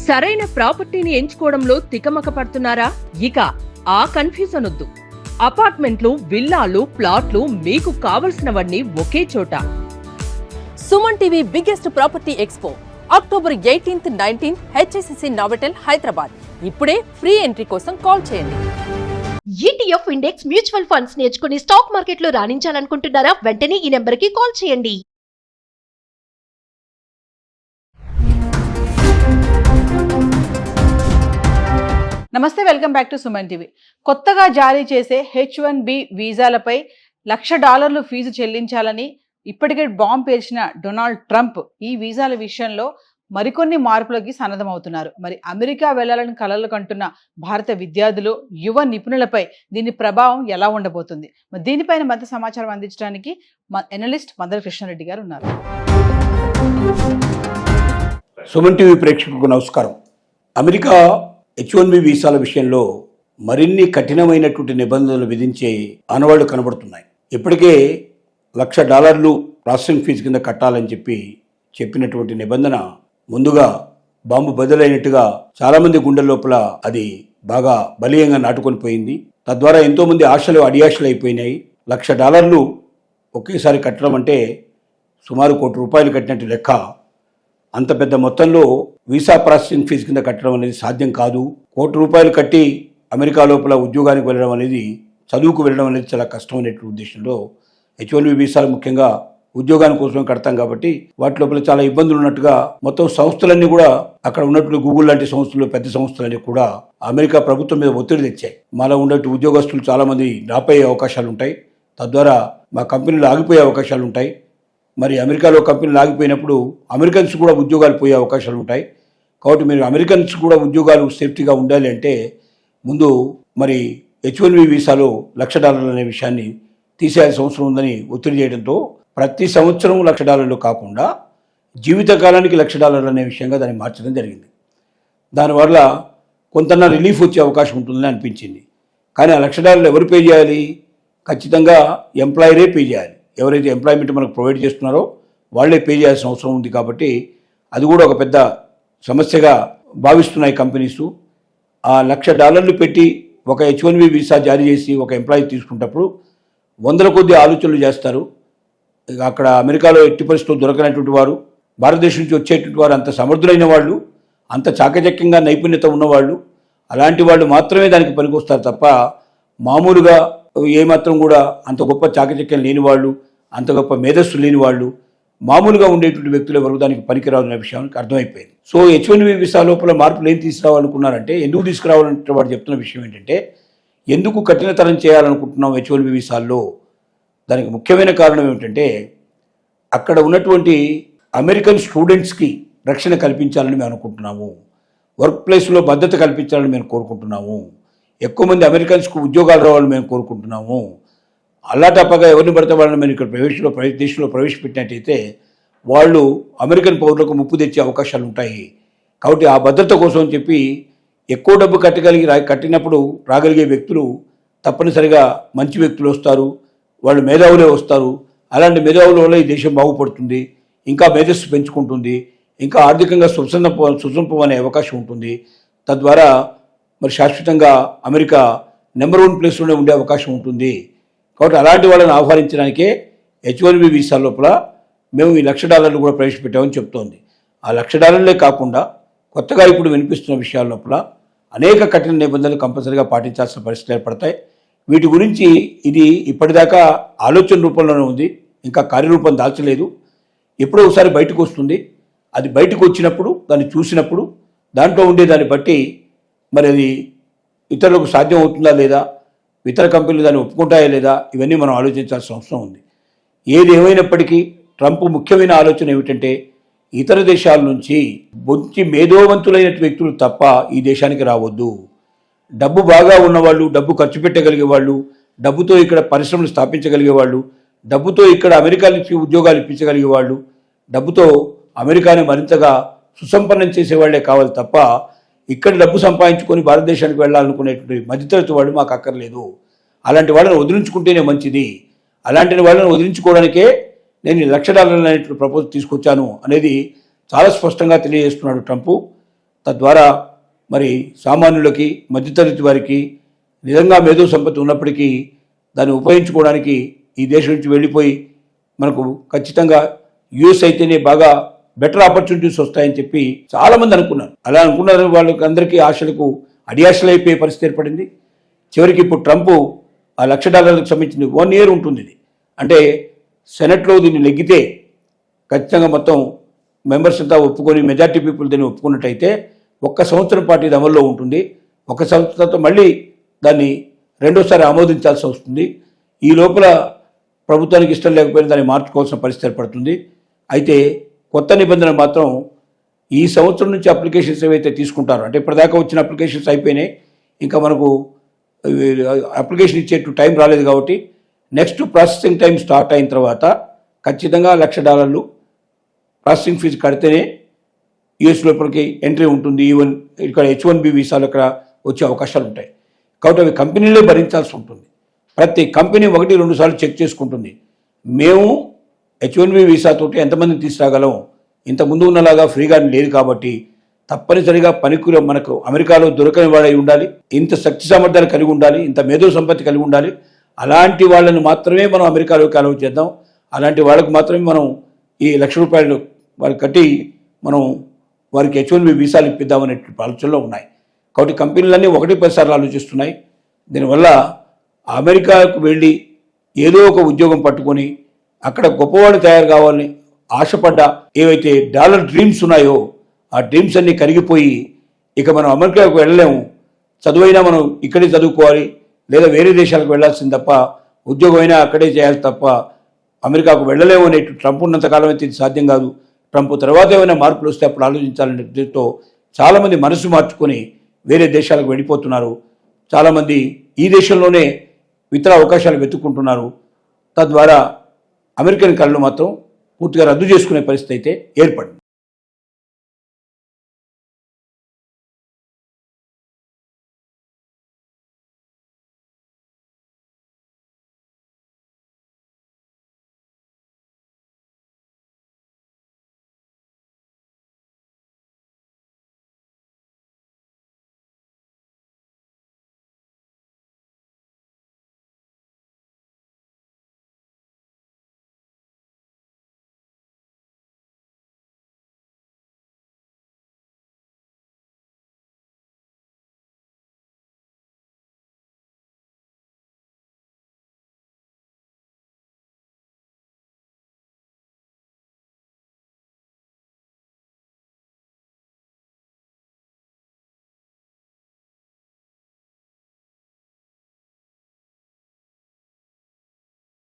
సరైన ప్రాపర్టీని ఎంచుకోవడంలో తికమక పడుతున్నారా? ఇక ఆ కన్ఫ్యూజన్ వద్దు. అపార్ట్మెంట్లు, విల్లాలు, ప్లాట్లు మీకు కావలసినవన్నీ ఒకే చోట. Suman TV biggest property expo October 18th, 19th HSCC Novotel Hyderabad. ఇప్పుడే ఫ్రీ ఎంట్రీ కోసం కాల్ చేయండి. ETF ఇండెక్స్ మ్యూచువల్ ఫండ్స్ నేర్చుకుని స్టాక్ మార్కెట్ లో రాణించాలనుకుంటున్నారా? వెంటనే ఈ నెంబర్కి కాల్ చేయండి. నమస్తే, welcome back to Suman TV. కొత్తగా జారీ చేసే H1B వీసాలపై $1,00,000 ఫీజు చెల్లించాలని ఇప్పటికే బాంబు పేల్చిన డొనాల్డ్ ట్రంప్ ఈ వీసాల విషయంలో మరికొన్ని మార్పులకి సన్నద్ధమవుతున్నారు. మరి అమెరికా వెళ్లాలని కలలు కంటున్న భారత విద్యార్థులు, యువ నిపుణులపై దీని ప్రభావం ఎలా ఉండబోతుంది? మరి దీనిపైన మరింత సమాచారం అందించడానికి ఎనలిస్ట్ మందల కృష్ణారెడ్డి గారు ఉన్నారు. సుమన్ టీవీ ప్రేక్షకులకు నమస్కారం. అమెరికా H1B వీసాల విషయంలో మరిన్ని కఠినమైనటువంటి నిబంధనలు విధించే ఆనవాళ్లు కనబడుతున్నాయి. ఇప్పటికే $1,00,000 ప్రాసెసింగ్ ఫీజు కింద కట్టాలని చెప్పినటువంటి నిబంధన ముందుగా బాంబు బదులైనట్టుగా చాలామంది గుండెల లోపల అది బాగా బలీయంగా నాటుకొని పోయింది. తద్వారా ఎంతోమంది ఆశలు అడియాశలు అయిపోయినాయి. $1,00,000 ఒకేసారి కట్టడం అంటే సుమారు ₹1,00,00,000 కట్టినట్టు లెక్క. అంత పెద్ద మొత్తంలో వీసా ప్రాసెసింగ్ ఫీజు కింద కట్టడం అనేది సాధ్యం కాదు. ₹1,00,00,000 కట్టి అమెరికా లోపల ఉద్యోగానికి వెళ్ళడం అనేది, చదువుకు వెళ్ళడం అనేది చాలా కష్టమైనటువంటి ఉద్దేశంలో H1B వీసాలు ముఖ్యంగా ఉద్యోగాని కోసమే కడతాం కాబట్టి వాటి లోపల చాలా ఇబ్బందులు ఉన్నట్టుగా మొత్తం సంస్థలన్నీ కూడా అక్కడ ఉన్నటువంటి గూగుల్ లాంటి సంస్థలు, పెద్ద సంస్థలన్నీ కూడా అమెరికా ప్రభుత్వం మీద ఒత్తిడి తెచ్చాయి. మాలో ఉన్నట్టు ఉద్యోగస్తులు చాలామంది రాపోయే అవకాశాలు ఉంటాయి. తద్వారా మా కంపెనీలు ఆగిపోయే అవకాశాలు ఉంటాయి. మరి అమెరికాలో కంపెనీలు ఆగిపోయినప్పుడు అమెరికన్స్ కూడా ఉద్యోగాలు పోయే అవకాశాలు ఉంటాయి. కాబట్టి మీరు అమెరికన్స్ కూడా ఉద్యోగాలు సేఫ్టీగా ఉండాలి అంటే ముందు మరి H1B వీసాలో $1,00,000 అనే విషయాన్ని తీసేయాల్సిన అవసరం ఉందని ఒత్తిడి చేయడంతో ప్రతి సంవత్సరం $1,00,000 కాకుండా జీవితకాలానికి $1,00,000 అనే విషయంగా దాన్ని మార్చడం జరిగింది. దానివల్ల కొంత రిలీఫ్ వచ్చే అవకాశం ఉంటుందని అనిపించింది. కానీ ఆ $1,00,000 ఎవరు పే చేయాలి? ఖచ్చితంగా ఎంప్లాయరే పే చేయాలి. ఎవరైతే ఎంప్లాయ్మెంట్ మనకు ప్రొవైడ్ చేస్తున్నారో వాళ్లే పే చేయాల్సిన అవసరం ఉంది. కాబట్టి అది కూడా ఒక పెద్ద సమస్యగా భావిస్తున్నాయి కంపెనీసు. ఆ $1,00,000 పెట్టి ఒక H1B వీసా జారీ చేసి ఒక ఎంప్లాయీ తీసుకున్నప్పుడు వందల కొద్ది ఆలోచనలు చేస్తారు. అక్కడ అమెరికాలో ఎట్టి పరిస్థితుల్లో దొరకనటువంటి వారు, భారతదేశం నుంచి వచ్చేటువంటి వారు అంత సమర్థులైన వాళ్ళు, అంత చాకచక్యంగా నైపుణ్యత ఉన్నవాళ్ళు, అలాంటి వాళ్ళు మాత్రమే దానికి పనికొస్తారు తప్ప మామూలుగా ఏమాత్రం కూడా అంత గొప్ప చాకచక్యం లేని వాళ్ళు, అంత గొప్ప మేధస్సు లేని వాళ్ళు, మామూలుగా ఉండేటువంటి వ్యక్తులు ఎవరు దానికి పనికిరాదు అనే విషయానికి అర్థమైపోయింది. సో H1B వీసా లోపల మార్పులు ఏం తీసుకురావాలనుకున్నారంటే, ఎందుకు తీసుకురావాలంటే వాడు చెప్తున్న విషయం ఏంటంటే, ఎందుకు కఠినతరం చేయాలనుకుంటున్నాం H1B వీసాల్లో? దానికి ముఖ్యమైన కారణం ఏమిటంటే, అక్కడ ఉన్నటువంటి అమెరికన్ స్టూడెంట్స్కి రక్షణ కల్పించాలని మేము అనుకుంటున్నాము. వర్క్ ప్లేస్లో భద్రత కల్పించాలని మేము కోరుకుంటున్నాము. ఎక్కువ మంది అమెరికన్స్కు ఉద్యోగాలు రావాలని మేము కోరుకుంటున్నాము. అల్లాటప్పగా ఎవరిని పడితే వాళ్ళని మేము ఇక్కడ దేశంలో ప్రవేశపెట్టినట్టయితే వాళ్ళు అమెరికన్ పౌరులకు ముప్పు తెచ్చే అవకాశాలు ఉంటాయి. కాబట్టి ఆ భద్రత కోసం అని చెప్పి ఎక్కువ డబ్బు కట్టినప్పుడు రాగలిగే వ్యక్తులు తప్పనిసరిగా మంచి వ్యక్తులు వస్తారు, వాళ్ళు మేధావులే వస్తారు. అలాంటి మేధావుల వల్ల ఈ దేశం బాగుపడుతుంది, ఇంకా మేధస్సు పెంచుకుంటుంది, ఇంకా ఆర్థికంగా సుసంపం అనే అవకాశం ఉంటుంది. తద్వారా మరి శాశ్వతంగా అమెరికా నెంబర్ 1 ప్లేస్లోనే ఉండే అవకాశం ఉంటుంది. కాబట్టి అలాంటి వాళ్ళని ఆహ్వానించడానికే H1B వీసా లోపల మేము ఈ $1,00,000 కూడా ప్రవేశపెట్టామని చెప్తోంది. ఆ $1,00,000 కాకుండా కొత్తగా ఇప్పుడు వినిపిస్తున్న విషయాల లోపల అనేక కఠిన నిబంధనలు కంపల్సరీగా పాటించాల్సిన పరిస్థితులు ఏర్పడతాయి. వీటి గురించి ఇది ఇప్పటిదాకా ఆలోచన రూపంలోనే ఉంది, ఇంకా కార్యరూపం దాల్చలేదు. ఎప్పుడో ఒకసారి బయటకు వస్తుంది. అది బయటకు వచ్చినప్పుడు, దాన్ని చూసినప్పుడు, దాంట్లో ఉండే దాన్ని బట్టి మరి అది ఇతరులకు సాధ్యం అవుతుందా లేదా, ఇతర కంపెనీలు దాన్ని ఒప్పుకుంటాయా లేదా, ఇవన్నీ మనం ఆలోచించాల్సిన అవసరం ఉంది. ఏది ఏమైనప్పటికీ ట్రంప్ ముఖ్యమైన ఆలోచన ఏమిటంటే, ఇతర దేశాల నుంచి మంచి మేధోవంతులైన వ్యక్తులు తప్ప ఈ దేశానికి రావద్దు. డబ్బు బాగా ఉన్నవాళ్ళు, డబ్బు ఖర్చు పెట్టగలిగే వాళ్ళు, డబ్బుతో ఇక్కడ పరిశ్రమలు స్థాపించగలిగే వాళ్ళు, డబ్బుతో ఇక్కడ అమెరికా నుంచి ఉద్యోగాలు ఇప్పించగలిగే వాళ్ళు, డబ్బుతో అమెరికాని మరింతగా సుసంపన్నం చేసేవాళ్లే కావాలి తప్ప ఇక్కడ డబ్బు సంపాదించుకొని భారతదేశానికి వెళ్ళాలనుకునేటువంటి మధ్యతరగతి వాళ్ళు మాకు అక్కర్లేదు. అలాంటి వాళ్ళని వదిలించుకుంటేనే మంచిది. అలాంటి వాళ్ళని వదిలించుకోవడానికే నేను $1,00,000 అనేటువంటి ప్రపోజల్ తీసుకొచ్చాను అనేది చాలా స్పష్టంగా తెలియజేస్తున్నాడు ట్రంప్. తద్వారా మరి సామాన్యులకి మధ్యతరగతి వారికి నిజంగా మేధో సంపత్తి ఉన్నప్పటికీ దాన్ని ఉపయోగించుకోవడానికి ఈ దేశం నుంచి వెళ్ళిపోయి మనకు ఖచ్చితంగా యూఎస్ అయితేనే బాగా బెటర్ ఆపర్చునిటీస్ వస్తాయని చెప్పి చాలామంది అనుకున్నారు. అలా అనుకున్న వాళ్ళకి అందరికీ ఆశలకు అడియాశలైపోయే పరిస్థితి ఏర్పడింది. చివరికి ఇప్పుడు ట్రంప్ ఆ $1,00,000 సంబంధించింది 1 year ఉంటుంది. ఇది అంటే సెనెట్లో దీన్ని నెగ్గితే ఖచ్చితంగా మొత్తం మెంబర్స్ అంతా ఒప్పుకొని మెజార్టీ పీపుల్ దీన్ని ఒప్పుకున్నట్టయితే 1 సంవత్సరం పాటు ఇది అమల్లో ఉంటుంది. 1 సంవత్సరం తర్వాత మళ్ళీ దాన్ని రెండోసారి ఆమోదించాల్సి వస్తుంది. ఈ లోపల ప్రభుత్వానికి ఇష్టం లేకపోయినా దాన్ని మార్చుకోవాల్సిన పరిస్థితి ఏర్పడుతుంది. అయితే కొత్త నిబంధన మాత్రం ఈ సంవత్సరం నుంచి అప్లికేషన్స్ ఏవైతే తీసుకుంటారో, అంటే ఇప్పటిదాకా వచ్చిన అప్లికేషన్స్ అయిపోయినాయి, ఇంకా మనకు అప్లికేషన్ ఇచ్చేట్టు టైం రాలేదు కాబట్టి నెక్స్ట్ ప్రాసెసింగ్ టైం స్టార్ట్ అయిన తర్వాత ఖచ్చితంగా $1,00,000 ప్రాసెసింగ్ ఫీజు కడితేనే యూఎస్ లోపలికి ఎంట్రీ ఉంటుంది. ఈవెన్ ఇక్కడ H1B వీసాలు ఇక్కడ వచ్చే అవకాశాలు ఉంటాయి. కాబట్టి అవి కంపెనీలే భరించాల్సి ఉంటుంది. ప్రతి కంపెనీ 1-2 సార్లు చెక్ చేసుకుంటుంది. మేము H1B వీసాతోటి ఎంతమందిని తీసుకురాగలం, ఇంతకుముందు ఉన్నలాగా ఫ్రీగా లేదు కాబట్టి తప్పనిసరిగా పనికిలో మనకు అమెరికాలో దొరకని వాడై ఉండాలి, ఇంత శక్తి సామర్థ్యాలు కలిగి ఉండాలి, ఇంత మేధో సంపత్తి కలిగి ఉండాలి. అలాంటి వాళ్ళని మాత్రమే మనం అమెరికాలోకి అలౌ చేద్దాం. అలాంటి వాళ్ళకు మాత్రమే మనం ఈ $1,00,000 వారికి కట్టి మనం వారికి H1B వీసాలు ఇప్పిద్దామనే ఆలోచనలో ఉన్నాయి. కాబట్టి కంపెనీలన్నీ 1-10 సార్లు ఆలోచిస్తున్నాయి. దీనివల్ల అమెరికాకు వెళ్ళి ఏదో ఒక ఉద్యోగం పట్టుకొని అక్కడ గొప్పవాడు తయారు కావాలని ఆశపడ్డ ఏవైతే డాలర్ డ్రీమ్స్ ఉన్నాయో ఆ డ్రీమ్స్ అన్నీ కరిగిపోయి ఇక మనం అమెరికాకు వెళ్ళలేము, చదువైనా మనం ఇక్కడే చదువుకోవాలి లేదా వేరే దేశాలకు వెళ్ళాల్సింది తప్ప, ఉద్యోగమైనా అక్కడే చేయాలి తప్ప అమెరికాకు వెళ్ళలేము అనే ట్రంప్ ఉన్నంతకాలం అయితే ఇది సాధ్యం కాదు. ట్రంప్ తర్వాత ఏమైనా మార్పులు వస్తే అప్పుడు ఆలోచించాలనే ఉద్దేశంతో చాలామంది మనసు మార్చుకొని వేరే దేశాలకు వెళ్ళిపోతున్నారు. చాలామంది ఈ దేశంలోనే ఇతర అవకాశాలు వెతుక్కుంటున్నారు. తద్వారా అమెరికన్ కళలు మాత్రం పూర్తిగా రద్దు చేసుకునే పరిస్థితి అయితే ఏర్పడింది.